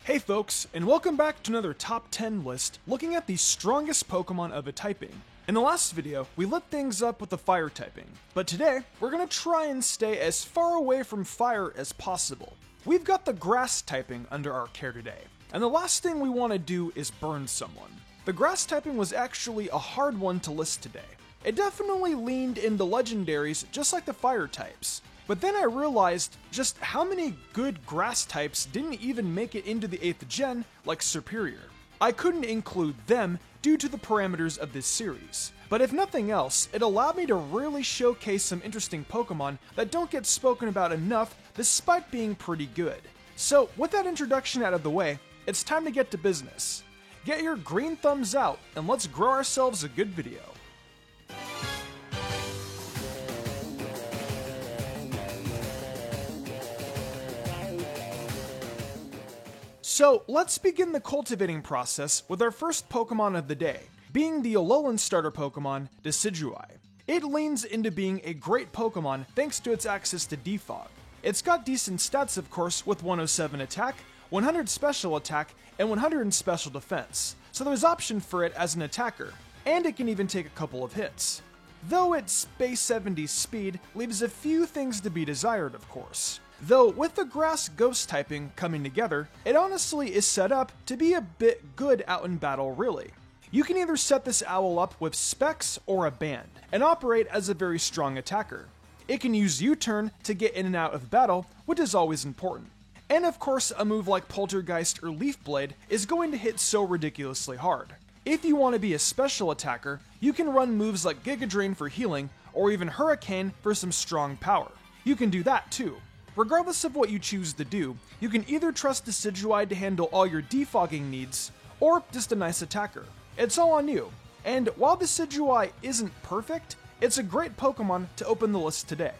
Hey folks, and welcome back to another top 10 list looking at the strongest Pokemon of a typing. In the last video, we lit things up with the fire typing, but today, we're gonna try and stay as far away from fire as possible. We've got the grass typing under our care today, and the last thing we want to do is burn someone. The grass typing was actually a hard one to list today. It definitely leaned in the legendaries just like the fire types. But then I realized just how many good grass types didn't even make it into the 8th gen, like Serperior. I couldn't include them due to the parameters of this series. But if nothing else, it allowed me to really showcase some interesting Pokemon that don't get spoken about enough despite being pretty good. So with that introduction out of the way, it's time to get to business. Get your green thumbs out and let's grow ourselves a good video. So let's begin the cultivating process with our first Pokemon of the day, being the Alolan starter Pokemon, Decidueye. It leans into being a great Pokemon thanks to its access to Defog. It's got decent stats of course with 107 attack, 100 special attack, and 100 in special defense, so there's option for it as an attacker, and it can even take a couple of hits. Though its base 70 speed leaves a few things to be desired of course. Though with the grass ghost typing coming together, it honestly is set up to be a bit good out in battle really. You can either set this owl up with specs or a band, and operate as a very strong attacker. It can use U-turn to get in and out of battle, which is always important. And of course a move like Poltergeist or Leaf Blade is going to hit so ridiculously hard. If you want to be a special attacker, you can run moves like Giga Drain for healing, or even Hurricane for some strong power. You can do that too. Regardless of what you choose to do, you can either trust Decidueye to handle all your defogging needs, or just a nice attacker. It's all on you. And while Decidueye isn't perfect, it's a great Pokemon to open the list today.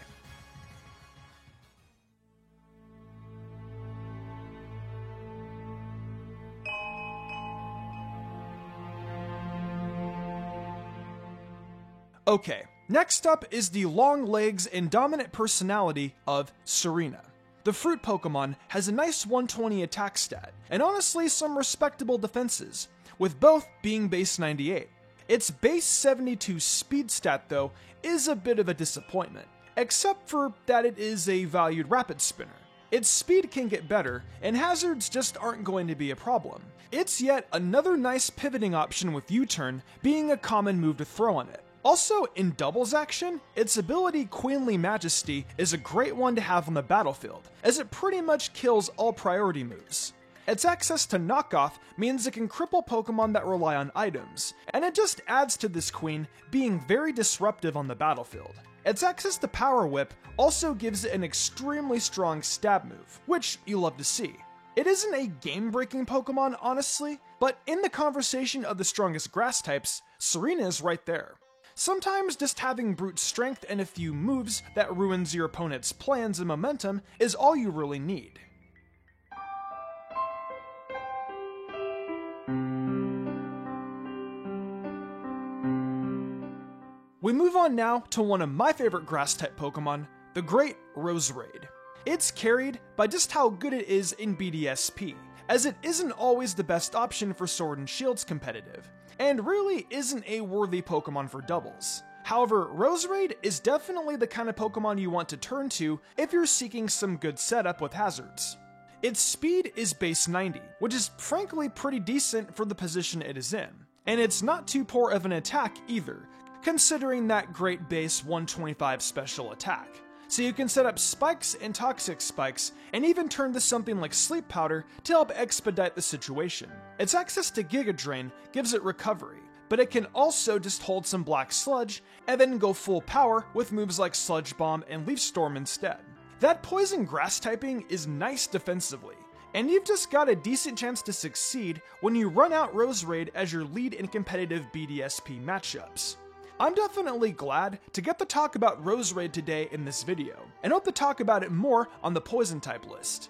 Okay, next up is the long legs and dominant personality of Tsareena. The fruit Pokemon has a nice 120 attack stat, and honestly some respectable defenses, with both being base 98. Its base 72 speed stat though is a bit of a disappointment, except for that it is a valued rapid spinner. Its speed can get better, and hazards just aren't going to be a problem. It's yet another nice pivoting option with U-turn being a common move to throw on it. Also, in doubles action, its ability Queenly Majesty is a great one to have on the battlefield, as it pretty much kills all priority moves. Its access to Knockoff means it can cripple Pokemon that rely on items, and it just adds to this queen being very disruptive on the battlefield. Its access to Power Whip also gives it an extremely strong stab move, which you love to see. It isn't a game-breaking Pokemon honestly, but in the conversation of the strongest grass types, Tsareena is right there. Sometimes just having brute strength and a few moves that ruins your opponent's plans and momentum is all you really need. We move on now to one of my favorite grass-type Pokemon, the great Roserade. It's carried by just how good it is in BDSP, as it isn't always the best option for Sword and Shield's competitive, and really isn't a worthy Pokemon for doubles. However, Roserade is definitely the kind of Pokemon you want to turn to if you're seeking some good setup with hazards. Its speed is base 90, which is frankly pretty decent for the position it is in, and it's not too poor of an attack either, considering that great base 125 special attack. So you can set up spikes and toxic spikes, and even turn to something like Sleep Powder to help expedite the situation. Its access to Giga Drain gives it recovery, but it can also just hold some Black Sludge, and then go full power with moves like Sludge Bomb and Leaf Storm instead. That poison grass typing is nice defensively, and you've just got a decent chance to succeed when you run out Roserade as your lead in competitive BDSP matchups. I'm definitely glad to get to talk about Roserade today in this video, and hope to talk about it more on the poison type list.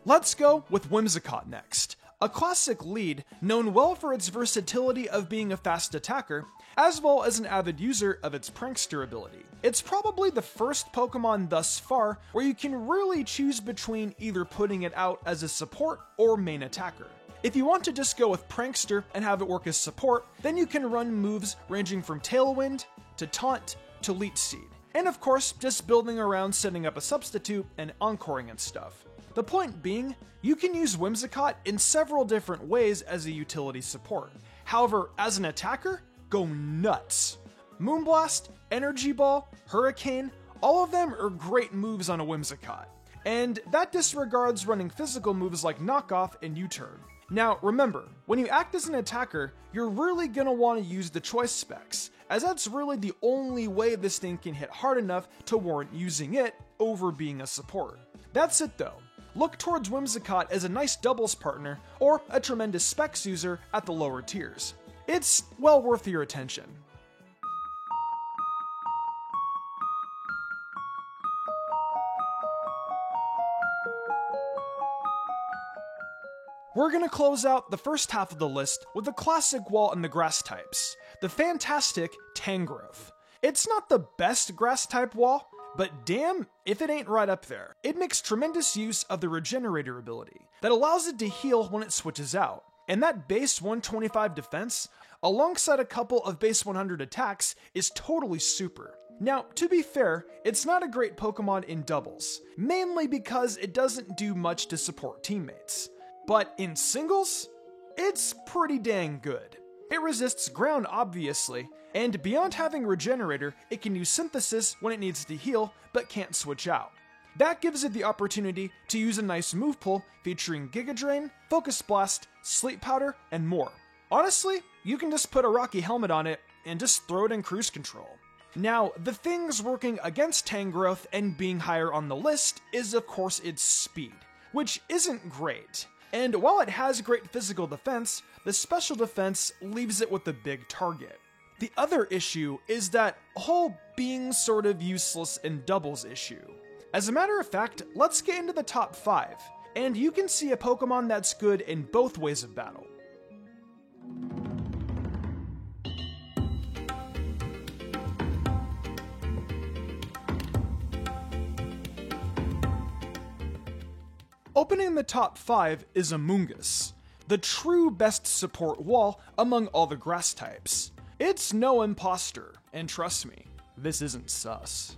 Let's go with Whimsicott next, a classic lead known well for its versatility of being a fast attacker, as well as an avid user of its prankster ability. It's probably the first Pokemon thus far where you can really choose between either putting it out as a support or main attacker. If you want to just go with Prankster and have it work as support, then you can run moves ranging from Tailwind, to Taunt, to Leech Seed. And of course, just building around setting up a substitute and encoring and stuff. The point being, you can use Whimsicott in several different ways as a utility support. However, as an attacker, go nuts. Moonblast, Energy Ball, Hurricane, all of them are great moves on a Whimsicott. And that disregards running physical moves like Knockoff and U-Turn. Now remember, when you act as an attacker, you're really going to want to use the choice specs, as that's really the only way this thing can hit hard enough to warrant using it over being a support. That's it though. Look towards Whimsicott as a nice doubles partner or a tremendous specs user at the lower tiers. It's well worth your attention. We're gonna close out the first half of the list with a classic wall in the grass types, the fantastic Tangrowth. It's not the best grass type wall, but damn if it ain't right up there. It makes tremendous use of the Regenerator ability that allows it to heal when it switches out. And that base 125 defense, alongside a couple of base 100 attacks, is totally super. Now, to be fair, it's not a great Pokemon in doubles, mainly because it doesn't do much to support teammates. But in singles, it's pretty dang good. It resists ground obviously, and beyond having Regenerator, it can use Synthesis when it needs to heal, but can't switch out. That gives it the opportunity to use a nice move pool featuring Giga Drain, Focus Blast, Sleep Powder, and more. Honestly, you can just put a Rocky Helmet on it and just throw it in cruise control. Now, the things working against Tangrowth and being higher on the list is of course its speed, which isn't great. And while it has great physical defense, the special defense leaves it with a big target. The other issue is that whole being sort of useless in doubles issue. As a matter of fact, let's get into the top 5, and you can see a Pokemon that's good in both ways of battle. Opening the top 5 is Amoonguss, the true best support wall among all the grass types. It's no imposter, and trust me, this isn't sus.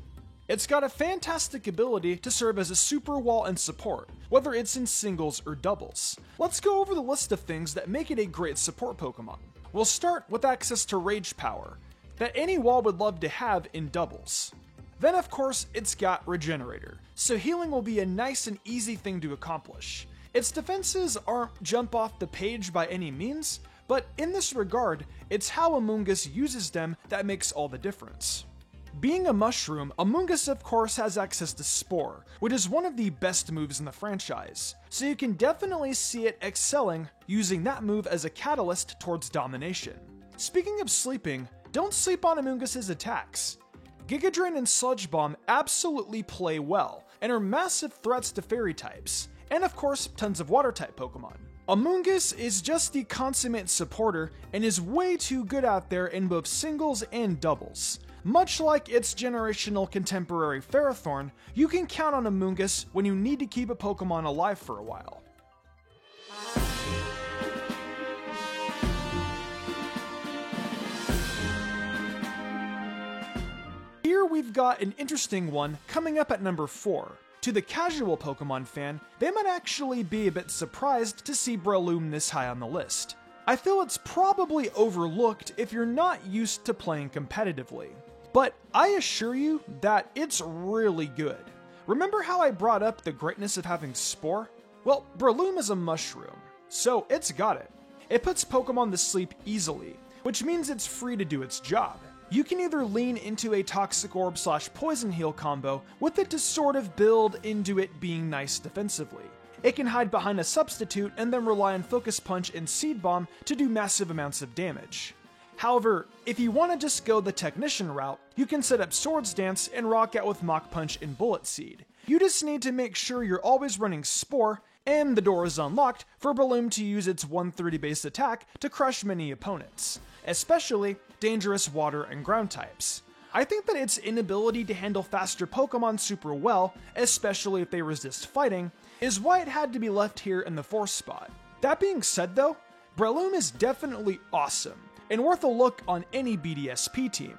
It's got a fantastic ability to serve as a super wall and support, whether it's in singles or doubles. Let's go over the list of things that make it a great support Pokemon. We'll start with access to Rage Power, that any wall would love to have in doubles. Then of course, it's got Regenerator, so healing will be a nice and easy thing to accomplish. Its defenses aren't jump off the page by any means, but in this regard, it's how Amoonguss uses them that makes all the difference. Being a mushroom, Amoonguss of course has access to Spore, which is one of the best moves in the franchise, so you can definitely see it excelling using that move as a catalyst towards domination. Speaking of sleeping, don't sleep on Amoonguss's attacks. Giga Drain and Sludge Bomb absolutely play well, and are massive threats to fairy types, and of course tons of water type Pokemon. Amoonguss is just the consummate supporter and is way too good out there in both singles and doubles. Much like its generational contemporary Ferrothorn, you can count on Amoonguss when you need to keep a Pokemon alive for a while. Here we've got an interesting one coming up at number 4. To the casual Pokemon fan, they might actually be a bit surprised to see Breloom this high on the list. I feel it's probably overlooked if you're not used to playing competitively. But I assure you that it's really good. Remember how I brought up the greatness of having Spore? Well, Breloom is a mushroom, so it's got it. It puts Pokemon to sleep easily, which means it's free to do its job. You can either lean into a Toxic Orb / Poison Heal combo with it to sort of build into it being nice defensively. It can hide behind a substitute and then rely on Focus Punch and Seed Bomb to do massive amounts of damage. However, if you want to just go the Technician route, you can set up Swords Dance and rock out with Mach Punch and Bullet Seed. You just need to make sure you're always running Spore and the door is unlocked for Breloom to use its 130 base attack to crush many opponents, especially dangerous water and ground types. I think that its inability to handle faster Pokemon super well, especially if they resist fighting, is why it had to be left here in the 4th spot. That being said though, Breloom is definitely awesome, and worth a look on any BDSP team.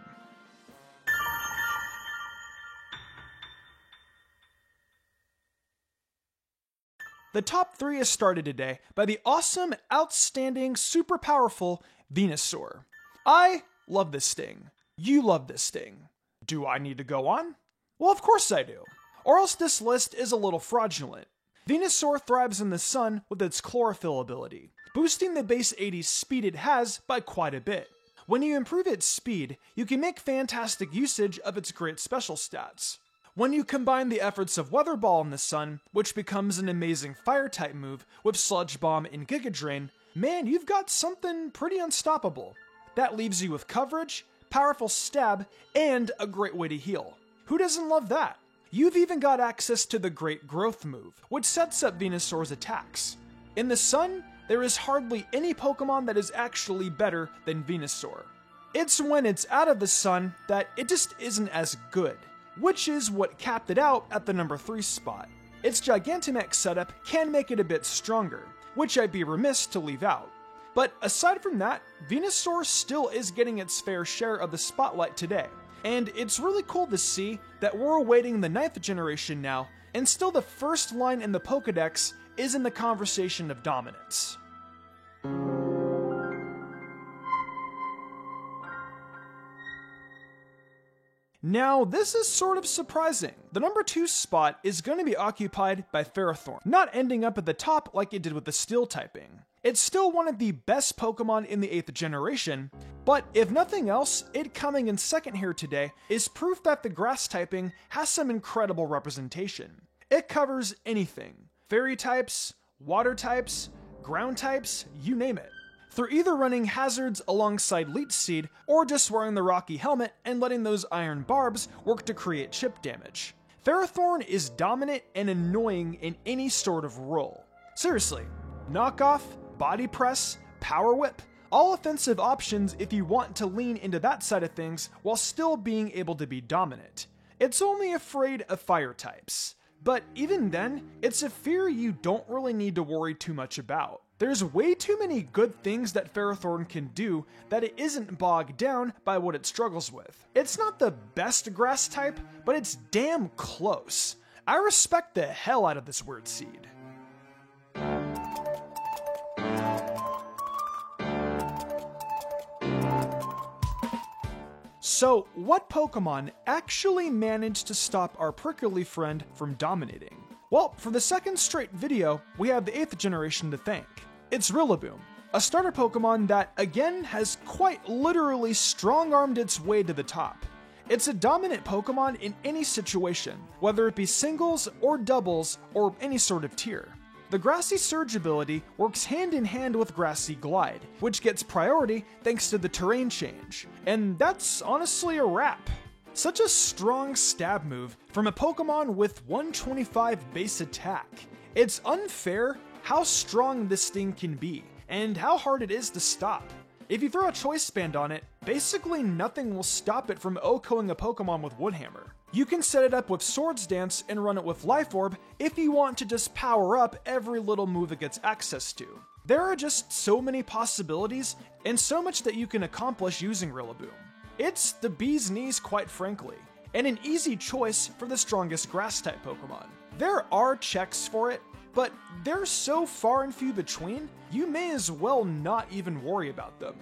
The top 3 is started today by the awesome, outstanding, super powerful Venusaur. I love this thing. You love this thing. Do I need to go on? Well, of course I do. Or else this list is a little fraudulent. Venusaur thrives in the sun with its chlorophyll ability, boosting the base 80 speed it has by quite a bit. When you improve its speed, you can make fantastic usage of its great special stats. When you combine the efforts of Weather Ball in the sun, which becomes an amazing fire-type move, with Sludge Bomb and Giga Drain, man, you've got something pretty unstoppable. That leaves you with coverage, powerful stab, and a great way to heal. Who doesn't love that? You've even got access to the Great Growth move, which sets up Venusaur's attacks. In the sun, there is hardly any Pokemon that is actually better than Venusaur. It's when it's out of the sun that it just isn't as good, which is what capped it out at the number 3 spot. Its Gigantamax setup can make it a bit stronger, which I'd be remiss to leave out. But aside from that, Venusaur still is getting its fair share of the spotlight today, and it's really cool to see that we're awaiting the 9th generation now, and still the first line in the Pokedex is in the conversation of dominance. Now, this is sort of surprising. The number 2 spot is going to be occupied by Ferrothorn, not ending up at the top like it did with the Steel typing. It's still one of the best Pokemon in the 8th generation, but if nothing else, it coming in second here today is proof that the Grass typing has some incredible representation. It covers anything. Fairy types, water types, ground types, you name it. Through either running hazards alongside Leech Seed, or just wearing the Rocky Helmet and letting those iron barbs work to create chip damage. Ferrothorn is dominant and annoying in any sort of role. Seriously, knockoff, body press, power whip, all offensive options if you want to lean into that side of things while still being able to be dominant. It's only afraid of fire types, but even then, it's a fear you don't really need to worry too much about. There's way too many good things that Ferrothorn can do that it isn't bogged down by what it struggles with. It's not the best grass type, but it's damn close. I respect the hell out of this weird seed. So, what Pokemon actually managed to stop our prickly friend from dominating? Well, for the second straight video, we have the 8th generation to thank. It's Rillaboom, a starter Pokemon that, again, has quite literally strong-armed its way to the top. It's a dominant Pokemon in any situation, whether it be singles or doubles or any sort of tier. The Grassy Surge ability works hand in hand with Grassy Glide, which gets priority thanks to the terrain change, and that's honestly a wrap. Such a strong stab move from a Pokemon with 125 base attack. It's unfair how strong this thing can be, and how hard it is to stop. If you throw a Choice Band on it, basically nothing will stop it from OHKOing a Pokemon with Woodhammer. You can set it up with Swords Dance and run it with Life Orb if you want to just power up every little move it gets access to. There are just so many possibilities, and so much that you can accomplish using Rillaboom. It's the bee's knees, quite frankly, and an easy choice for the strongest Grass-type Pokemon. There are checks for it, but they're so far and few between, you may as well not even worry about them.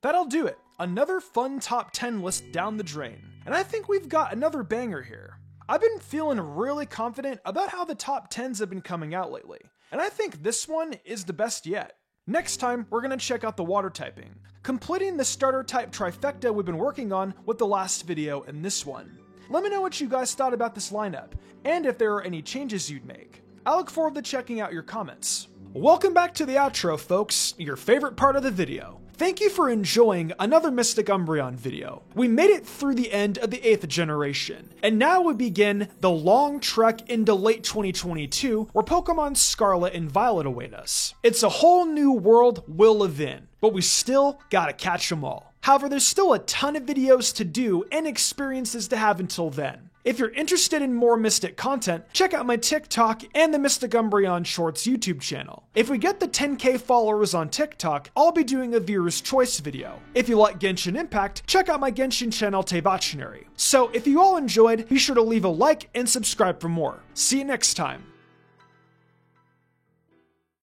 That'll do it. Another fun top 10 list down the drain. And I think we've got another banger here. I've been feeling really confident about how the top 10s have been coming out lately, and I think this one is the best yet. Next time, we're going to check out the water typing, completing the starter type trifecta we've been working on with the last video and this one. Let me know what you guys thought about this lineup, and if there are any changes you'd make. I look forward to checking out your comments. Welcome back to the outro, folks, your favorite part of the video. Thank you for enjoying another Mystic Umbreon video. We made it through the end of the 8th generation, and now we begin the long trek into late 2022 where Pokemon Scarlet and Violet await us. It's a whole new world we'll live in, but we still gotta catch them all. However, there's still a ton of videos to do and experiences to have until then. If you're interested in more Mystic content, check out my TikTok and the Mystic Umbreon Shorts YouTube channel. If we get the 10K followers on TikTok, I'll be doing a viewer's choice video. If you like Genshin Impact, check out my Genshin channel Teibachinary. So if you all enjoyed, be sure to leave a like and subscribe for more. See you next time.